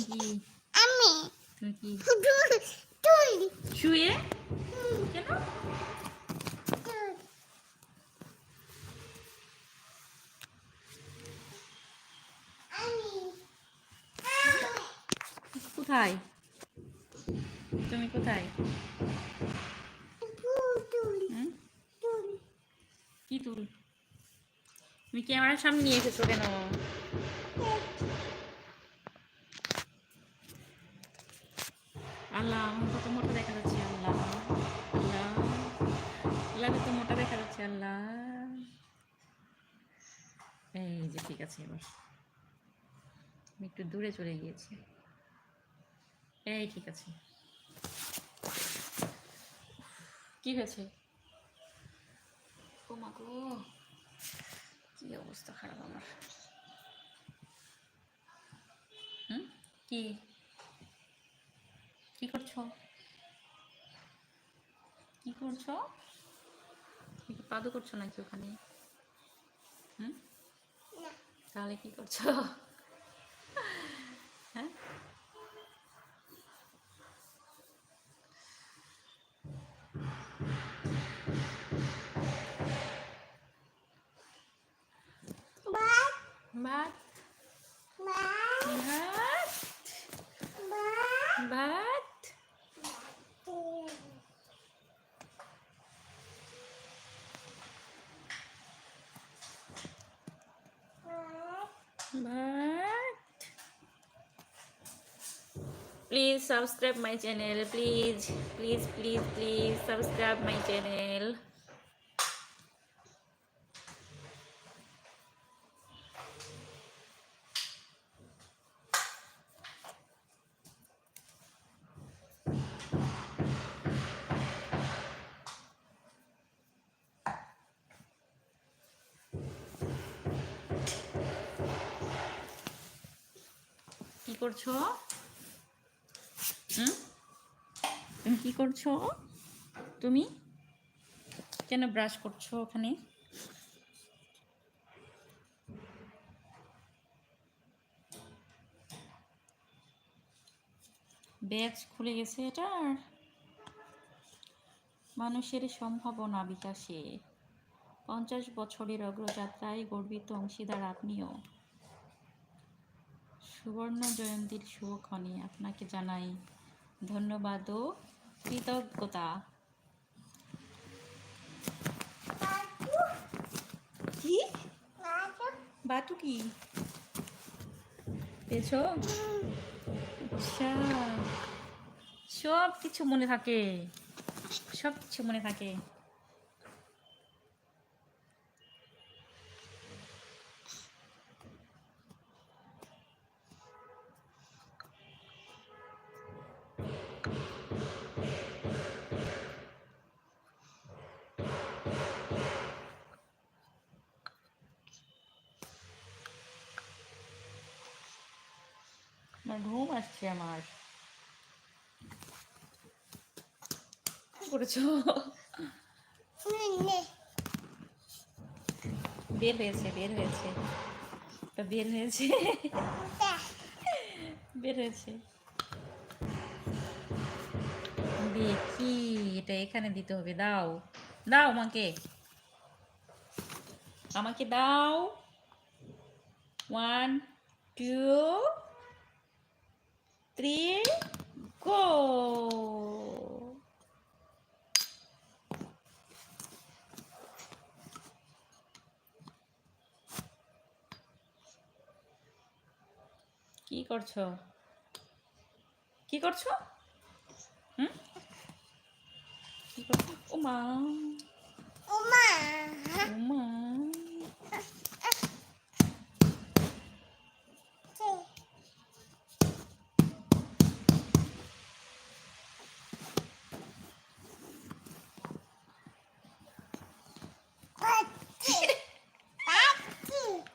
কি আমি তুমি কি তুই শুয়ে কেন কোথায় তুমি কোথায় হুম? কি তুল তুমি ক্যামেরার সামনে নিয়ে এসেছো কেন আল্লাহ আমার কত মোটা দেখা যাচ্ছে আল্লাহ আল্লাহ আল্লাহ কত মোটা দেখা যাচ্ছে আল্লাহ এই যে ঠিক আছে এবার আমি একটু দূরে চলে গিয়েছি এই ঠিক আছে কি হয়েছে ও মা গো কি অবস্থা খারাপ আমার হুম কি কি করছো কি করছো কি পাদু করছো নাকি ওখানে হুম তাহলে কি করছো হ্যাঁ ভাত ভাত ভাত ভাত please subscribe my channel please please please please subscribe my channel কি করছো হুম তুমি কি করছো তুমি কেন ব্রাশ করছো ওখানে ব্যাচ খুলে গেছে এটার মানুষের সম্ভাবনা বিকাশে 50 বছরের অগ্রযাত্রায় গর্বিত অংশীদার আপনিও সুবর্ণ জয়ন্তীর শুভক্ষণে আপনাকে জানাই ধন্যবাদ ও কৃতজ্ঞতা কি বাটু কি পেয়েছো আচ্ছা সব কিছু মনে থাকে সব কিছু মনে থাকে আমার ঘুম আসছে আমার কি করেছো বের হয়েছে বের হয়েছে তো বের হয়েছে বের হয়েছে দেখি এটা এখানে দিতে হবে দাও দাও আমাকে আমাকে দাও 1 2 3 গো কি করছো কি করছো হুম কি করছো ও মা ও মা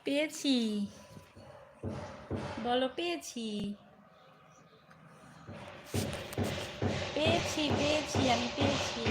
পেয়েছি বলো পেয়েছি পেয়েছি পেয়েছি আমি পেয়েছি